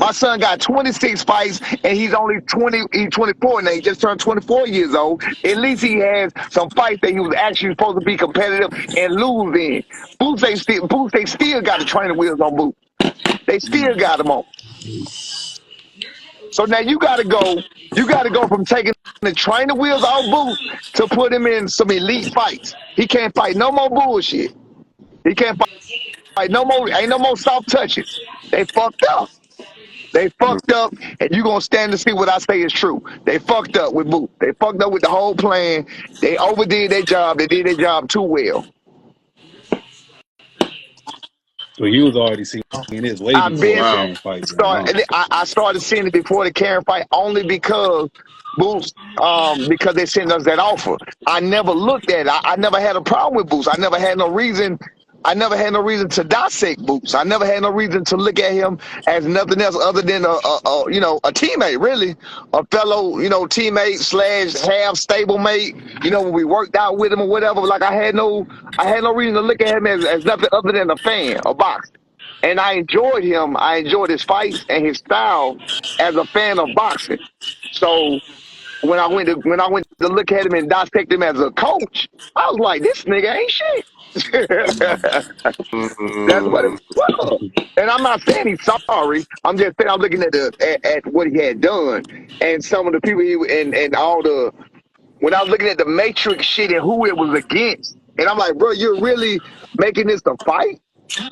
My son got 26 fights, and he's only 20. He's 24 now. He just turned 24 years old. At least he has some fights that he was actually supposed to be competitive and lose in. Boots, they still got the training wheels on Boots. They still got him on. So now you got to go. You got to go from taking the trainer wheels off Boots to put him in some elite fights. He can't fight no more bullshit. He can't fight no more. Ain't no more soft touches. They fucked up. They fucked up, and you gonna stand to see what I say is true. They fucked up with Boots. They fucked up with the whole plan. They overdid their job. They did their job too well. So you was already seeing this way I've before been the Wow. Karen fight, then, huh? start. I started seeing it before the Karen fight only because Boots, because they sent us that offer. I never looked at it. I never had a problem with Boots. I never had no reason. I never had no reason to dissect Boots. I never had no reason to look at him as nothing else other than a teammate, really, a fellow teammate slash half stable mate. When we worked out with him or whatever. Like I had no reason to look at him as nothing other than a fan of boxing. And I enjoyed him. I enjoyed his fights and his style as a fan of boxing. So when I went to look at him and dissect him as a coach, I was like, this nigga ain't shit. That's what it Mm, was. And I'm not saying he's sorry. I'm just saying I'm looking at what he had done and some of the people and all the when I was looking at the Matrix shit and who it was against. And I'm like, bro, you're really making this a fight?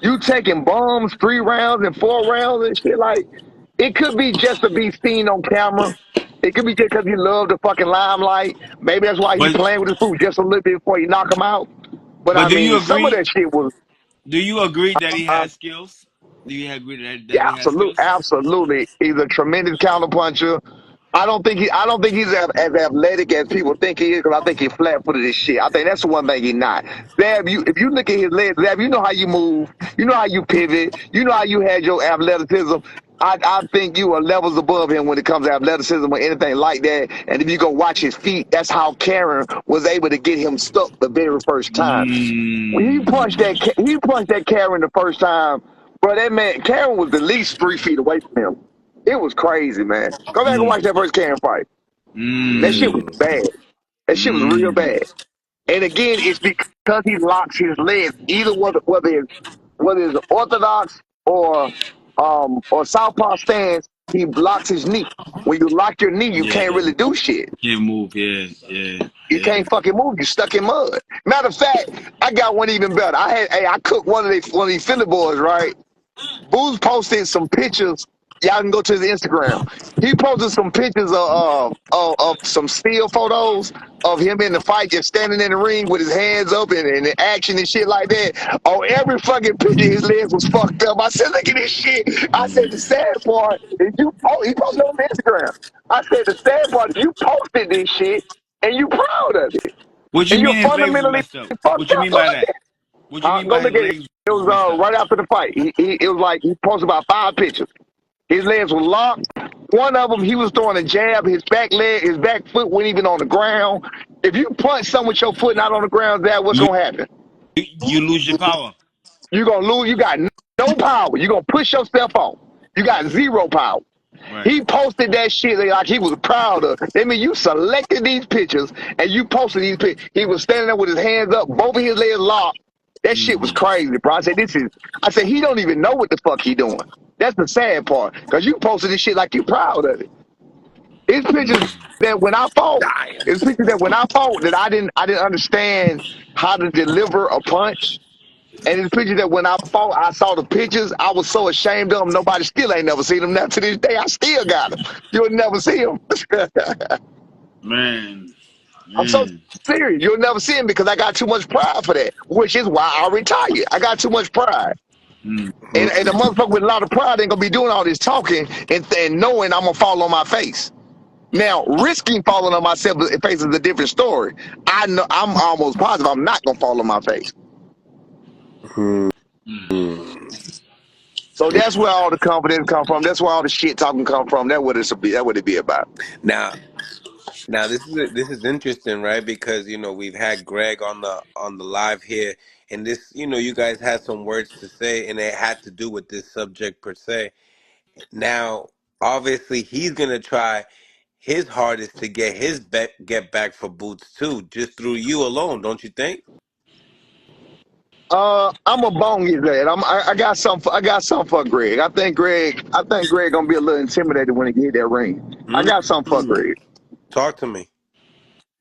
You taking bombs 3 rounds and 4 rounds and shit. Like, it could be just to be seen on camera. It could be just because he loved the fucking limelight. Maybe that's why he but playing with his food just a little bit before you knock him out. But but I do you mean, some of agree? that shit was, Do you agree that he uh, has skills? Do you agree that yeah, he has skills? absolutely. He's a tremendous counterpuncher. I don't think he's as athletic as people think he is because I think he's flat footed as shit. I think that's the one thing he's not. Zab, if you look at his legs, Zab, you know how you move, you know how you pivot, you know how you had your athleticism. I think you are levels above him when it comes to athleticism or anything like that. And if you go watch his feet, that's how Karen was able to get him stuck the very first time. When Mm, he punched that Karen the first time, bro. That man, Karen was at least 3 feet away from him. It was crazy, man. Go back and watch mm, that first Karen fight. That shit was mm, bad. That shit was real mm. bad. And again, it's because he locks his legs, either whether it's orthodox or southpaw stance, he blocks his knee. When you lock your knee, you can't Yeah, really do shit. can't move. Yeah, yeah, You yeah. can't fucking move. You stuck in mud. Matter of fact, I got one even better. I cooked one of these Philly boys, right? Booz posted some pictures. Y'all can go to his Instagram. He posted some pictures of some still photos of him in the fight, just standing in the ring with his hands up and in action and shit like that. On every fucking picture, his legs was fucked up. I said, look at this shit. I said, the sad part is he posted on Instagram. I said, the sad part is you posted this shit and you proud of it. What you And you're mean his legs was fundamentally messed up? What fucked you up. mean Go by look that? at it. What you mean Go by look his at it. legs It was was messed up? right after the fight. It was like he posted about 5 pictures. His legs were locked. One of them, he was throwing a jab. His back foot wasn't even on the ground. If you punch someone with your foot not on the ground, that what's You gonna happen? you lose your power. You're gonna lose. You got no power. You're gonna push yourself off. You got zero power. Right. He posted that shit like he was proud of. I mean, you selected these pictures and you posted these pictures. He was standing there with his hands up, both of his legs locked. That shit was Hmm. crazy, bro. I said, he don't even know what the fuck he doing. That's the sad part. Cause you posted this shit like you proud of it. It's pictures that when I fought, it's pictures that when I fought that I didn't understand how to deliver a punch. And it's pictures that when I fought, I saw the pictures. I was so ashamed of them. Nobody still ain't never seen them. Now to this day, I still got them. You'll never see them. Man, I'm so man. serious. You'll never see them because I got too much pride for that, which is why I retired. I got too much pride. Mm. And a motherfucker with a lot of pride ain't gonna be doing all this talking and knowing I'm gonna fall on my face. Now, risking falling on my face is a different story. I know I'm almost positive I'm not gonna fall on my face. Mm. So that's where all the confidence come from. That's where all the shit talking come from. That's what it's be. That's what it be about. Now, now this is interesting, right? Because we've had Greg on the live here, and this you guys had some words to say, and it had to do with this subject per se. Now, obviously, he's gonna try his hardest to get his get back for Boots too, just through you alone, don't you think? I'm a bone his ass. I got something. I got something for Greg. I think Greg gonna be a little intimidated when he get that ring. I got something for Mm. Greg. Talk to me.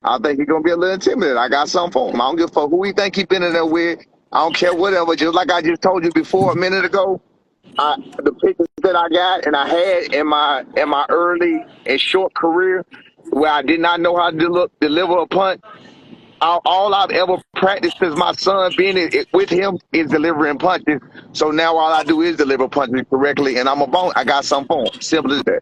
I think he's gonna be a little intimidated. I got something for him. I don't give a fuck who he think he been in there with. I don't care whatever. Just like I just told you before a minute ago. The pictures that I got and I had in my early and short career, where I did not know how to deliver a punch. All I've ever practiced since my son being with him is delivering punches. So now all I do is deliver punches correctly, and I'm a bone. I got something for him. Simple as that.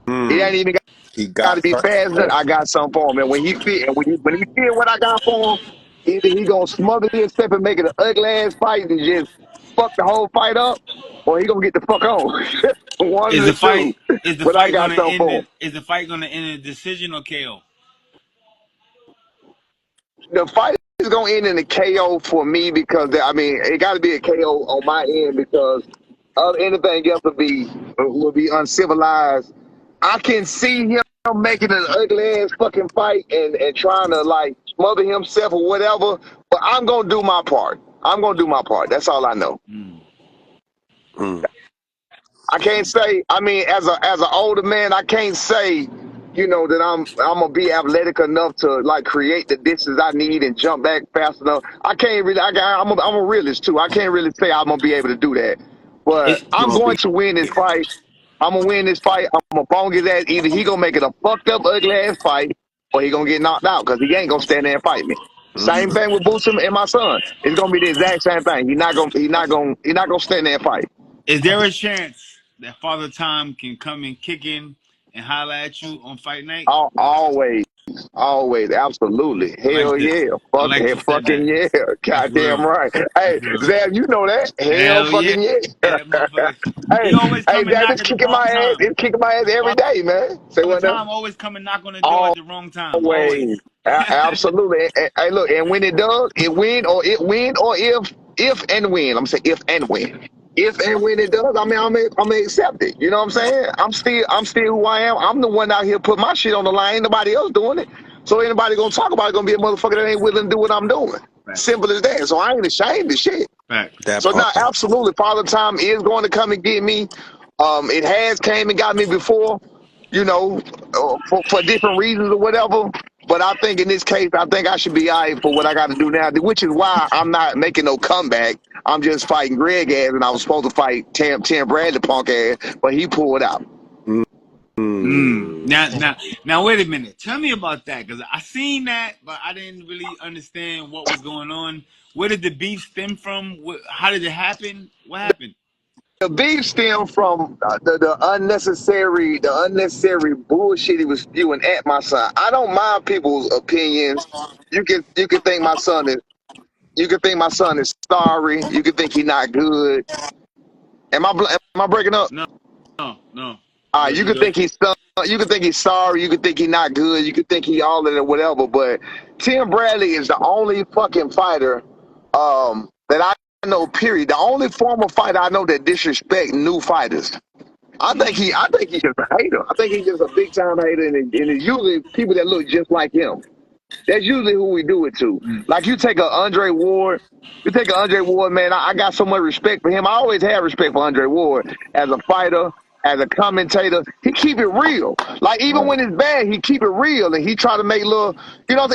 It ain't Mm. even He got to got be something fast. for I got something for him, and when he feel and when he feel what I got for him, either he gonna smother himself and make it an ugly ass fight and just fuck the whole fight up, or he gonna get the fuck on. One of Is the the fight two. is the But I fight got gonna something end for him. in is the fight gonna end in a decision or KO? The fight is gonna end in a KO for me because I mean it got to be a KO on my end because anything else would be uncivilized. I can see him making an ugly ass fucking fight and trying to like smother himself or whatever. But I'm gonna do my part. I'm gonna do my part. That's all I know. Mm. Mm. I can't say. I mean, as an older man, I can't say, that I'm gonna be athletic enough to like create the distance I need and jump back fast enough. I can't really. I'm a realist too. I can't really say I'm gonna be able to do that. But It, You I'm gonna going be to win this fight. I'm gonna win this fight. I'm gonna bone his ass. Either he gonna make it a fucked up ugly ass fight, or he gonna get knocked out because he ain't gonna stand there and fight me. Same mm. thing with Boosie and my son. It's gonna be the exact same thing. He's not gonna stand there and fight. is there a chance that Father Time can come and kick in and holler at you on fight night? Always, always, absolutely. I like Hell that. yeah. I Fuck, like hey, you said fucking that. yeah. That's Goddamn real. right. Hey, That's real. Zab, you know that. Hell Hell yeah. fucking yeah. That motherfucker. Hey, He always hey, come and Zab, knock it's at the kicking my wrong ass. time. It's kicking my ass every day, man. Say Father what now? Time always come and knock on the door at the wrong time. Always. Always. Absolutely. Hey, look, and when it does, it win or if and when. I'm saying if and when. If and when it does, I mean, I'm gonna accept it. You know what I'm saying? I'm still who I am. I'm the one out here put my shit on the line. Ain't nobody else doing it. So anybody gonna talk about it gonna be a motherfucker that ain't willing to do what I'm doing. Facts. Simple as that. So I ain't ashamed of shit. Facts. That So now, part. absolutely, Father Time is going to come and get me. It has came and got me before, for different reasons or whatever. But I think in this case, I think I should be all right for what I got to do now, which is why I'm not making no comeback. I'm just fighting Greg ass, and I was supposed to fight Tim Bradley punk ass, but he pulled out. Mm. Now, Mm. now, now, wait a minute. Tell me about that because I seen that, but I didn't really understand what was going on. Where did the beef stem from? How did it happen? What happened? The beef stemmed from the unnecessary bullshit he was spewing at my son. I don't mind people's opinions. You can think my son is You can think my son is sorry. You can think he's not good. Am I breaking up? No, no, no. You good? You You can good? think he's you can think he's sorry. You can think he's not good. You can think he all of it, whatever. But Tim Bradley is the only fucking fighter that I know. Period. The only former fighter I know that disrespect new fighters. I think he's just a hater. I think he's just a big time hater, and it's usually people that look just like him. That's usually who we do it to. Mm. Like you take an Andre Ward, man. I got so much respect for him. I always had respect for Andre Ward as a fighter, as a commentator. He keep it real. Like even Right. when it's bad, he keep it real and he try to make little.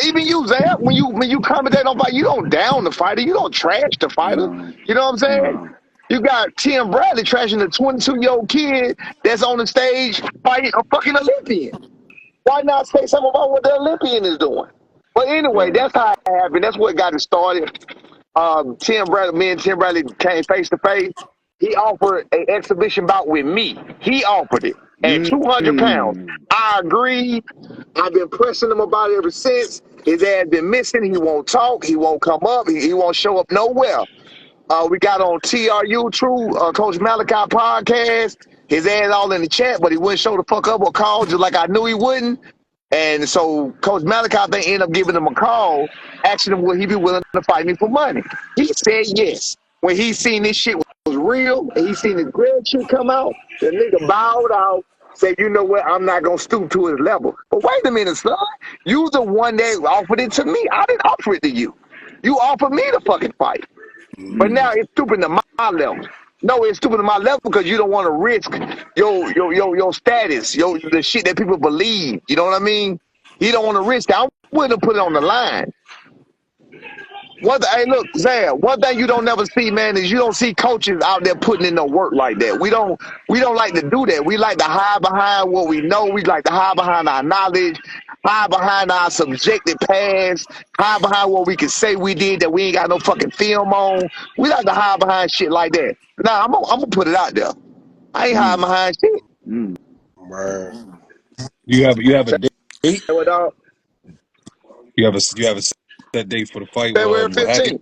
Even you, Zab, when you commentate on fight, you don't down the fighter, you don't trash the fighter. No, You know what I'm saying? no. You got Tim Bradley trashing a 22-year-old kid that's on the stage fighting a fucking Olympian. Why not say something about what the Olympian is doing? But anyway, Right. that's how it happened. That's what got it started. Me and Tim Bradley came face to face. He offered an exhibition bout with me. He offered it at 200 pounds. Mm. I agreed. I've been pressing him about it ever since. His ass been missing. He won't talk. He won't come up. He won't show up nowhere. We got on TRU True, Coach Malachi podcast. His ass all in the chat, but he wouldn't show the fuck up or call just like I knew he wouldn't. And so Coach Malachi, I think, ended up giving him a call, asking him would he be willing to fight me for money. He said yes. When he seen this shit was real and he seen the great shit come out, the nigga bowed out, said, you know what, I'm not gonna stoop to his level. But wait a minute, son. You the one that offered it to me. I didn't offer it to you. You offered me the fucking fight. But now it's stooping to my level. No, it's stupid to my level because you don't want to risk your status, the shit that people believe. You know what I mean? You don't want to risk it. I'm willing to put it on the line. Hey, look, Zan, one thing you don't never see, man, is you don't see coaches out there putting in no work like that. We don't like to do that. We like to hide behind what we know. We like to hide behind our knowledge, hide behind our subjective past, hide behind what we can say we did that we ain't got no fucking film on. We like to hide behind shit like that. Nah, I'm gonna put it out there. I ain't hiding behind shit. Word. You have a date. He- Say what, dog? You have a set date for the fight February with Hackett.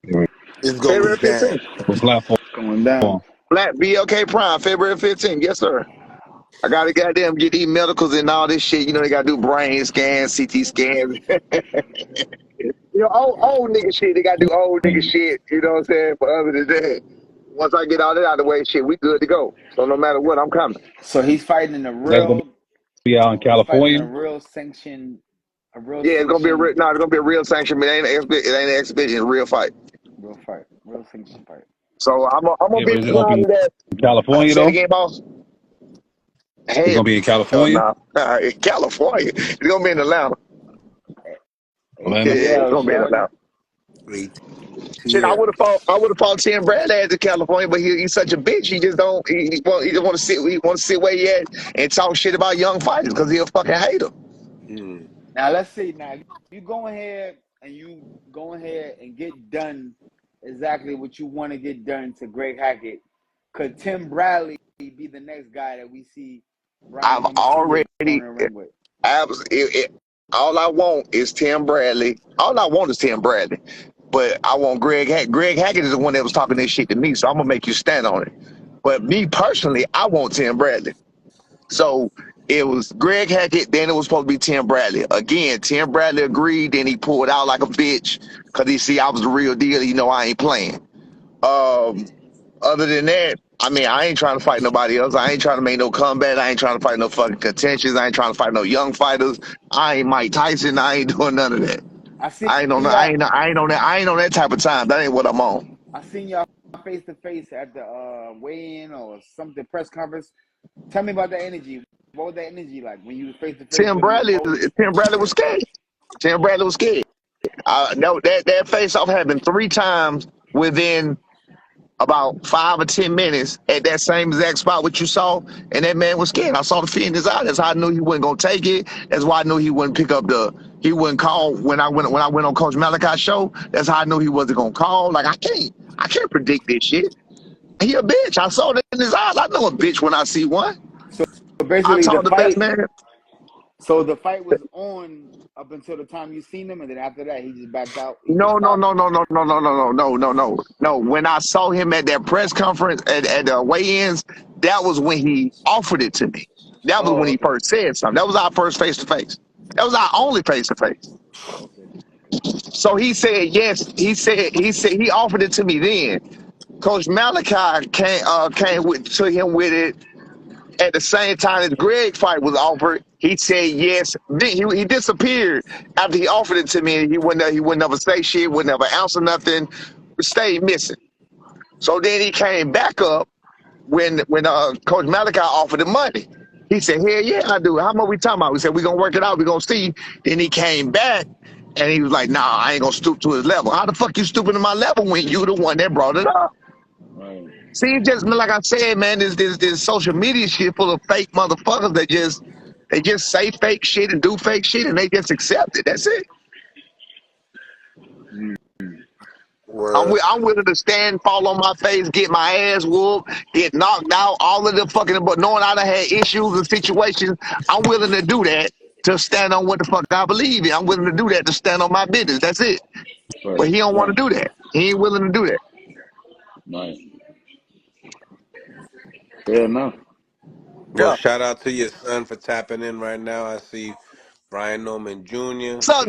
15th. It's gonna February be down. 15th. What platform? Going down. Black BLK Prime, February 15th. Yes, sir. I gotta goddamn get these medicals and all this shit. You know, they gotta do brain scans, CT scans. Old nigga shit. They gotta do old nigga shit. You know what I'm saying? But other than that, once I get all that out of the way, shit, we good to go. So no matter what, I'm coming. So he's fighting in a That's gonna real. be out in He's fighting in California. a real sanction. A real Yeah, it's gonna be sanction. it's gonna be a real sanction. It ain't an exhibition. It's a real fight. Real fight. Real sanction fight. So I'm gonna Yeah, but be is it gonna proud be of that. in California Say it though? again, boss. It's Hell gonna be in California, no. In California. It's gonna be in Atlanta. Yeah, Atlanta. it's ATL, gonna be in shorty. Atlanta. Shit, I would have fought Tim Bradley as in California, but he's such a bitch. He just don't. He just want to sit. He want to sit where he at and talk shit about young fighters because he a fucking hater. Now let's see. Now you go ahead and get done exactly what you want to get done to Greg Hackett. Could Tim Bradley be the next guy that we see Brian I've Norman Sr. going already. in the ring with? All I want is Tim Bradley. All I want is Tim Bradley. But I want Greg Hackett. Greg Hackett is the one that was talking this shit to me, so I'm gonna make you stand on it. But me personally, I want Tim Bradley. So it was Greg Hackett, then it was supposed to be Tim Bradley. Again, Tim Bradley agreed, then he pulled out like a bitch because he see I was the real deal. You know I ain't playing. Other than that, I mean, I ain't trying to fight nobody else. I ain't trying to make no comeback. I ain't trying to fight no fucking contentions. I ain't trying to fight no young fighters. I ain't Mike Tyson. I ain't doing none of that. I seen I ain't on. I y'all. ain't. I ain't on that. I ain't on that type of time. That ain't what I'm on. I seen y'all face to face at the weigh-in or something press conference. Tell me about that energy. What was that energy like when you was face to face Tim with him? Bradley. Tim Bradley was scared. Tim Bradley was scared. No, that face off happened 3 times within about 5 or 10 minutes at that same exact spot what you saw, and that man was scared. I saw the fear in his eye. That's how I knew he wasn't gonna take it. That's why I knew he wouldn't pick up he wouldn't call when I went on Coach Malachi's show. That's how I knew he wasn't gonna call. Like I can't predict this shit. He a bitch. I saw that in his eyes. I know a bitch when I see one. So I basically, told the best man. So the fight was on up until the time you seen him, and then after that, he just backed out. He just No, no, stopped. no, no, no, no, no, no, no, no, no, no. When I saw him at that press conference at the weigh-ins, that was when he offered it to me. That was Oh, when he okay. first said something. That was our first face to face. That was our only face to face. Okay. So he said yes. He said he offered it to me then. Coach Malachi came to him with it at the same time as Greg fight was offered. He said yes. Then he disappeared after he offered it to me. He wouldn't never say shit. Wouldn't never answer nothing. Stayed missing. So then he came back up when Coach Malachi offered him money. He said, "Hell yeah, I do. How much we talking about?" We said, "We gonna work it out. We gonna see." Then he came back and he was like, "Nah, I ain't gonna stoop to his level." How the fuck you stooping to my level when you the one that brought it up? Right. See, it's just like I said, man, this social media shit full of fake motherfuckers that just say fake shit and do fake shit and they just accept it. That's it. Word. I'm willing to stand, fall on my face, get my ass whooped, get knocked out, all of the fucking, but knowing I done had issues and situations, I'm willing to do that to stand on what the fuck I believe in. I'm willing to do that to stand on my business. That's it. Right. But he don't want Right. to do that. He ain't willing to do that. Right. Fair enough. Well, Yeah. shout out to your son for tapping in right now. I see Brian Norman Jr. So